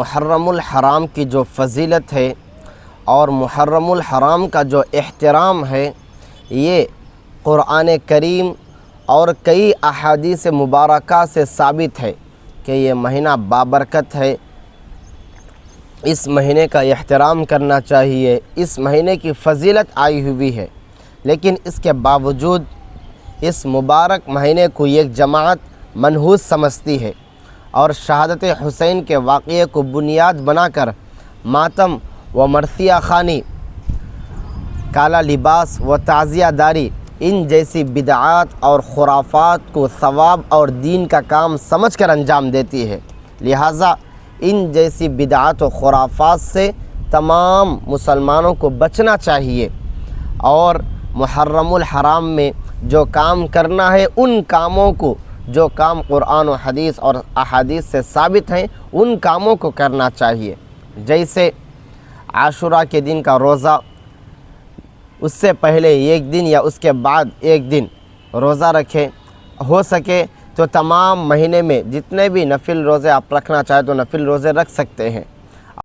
محرم الحرام کی جو فضیلت ہے اور محرم الحرام کا جو احترام ہے، یہ قرآن کریم اور کئی احادیث مبارکہ سے ثابت ہے کہ یہ مہینہ بابرکت ہے، اس مہینے کا احترام کرنا چاہیے، اس مہینے کی فضیلت آئی ہوئی ہے۔ لیکن اس کے باوجود اس مبارک مہینے کو ایک جماعت منحوس سمجھتی ہے اور شہادت حسین کے واقعے کو بنیاد بنا کر ماتم و مرثیہ خوانی، کالا لباس و تعزیہ داری، ان جیسی بدعات اور خرافات کو ثواب اور دین کا کام سمجھ کر انجام دیتی ہے۔ لہٰذا ان جیسی بدعات و خرافات سے تمام مسلمانوں کو بچنا چاہیے اور محرم الحرام میں جو کام کرنا ہے، ان کاموں کو، جو کام قرآن و حدیث اور احادیث سے ثابت ہیں، ان کاموں کو کرنا چاہیے۔ جیسے عاشوراء کے دن کا روزہ، اس سے پہلے ایک دن یا اس کے بعد ایک دن روزہ رکھیں، ہو سکے تو تمام مہینے میں جتنے بھی نفل روزے آپ رکھنا چاہیں تو نفل روزے رکھ سکتے ہیں۔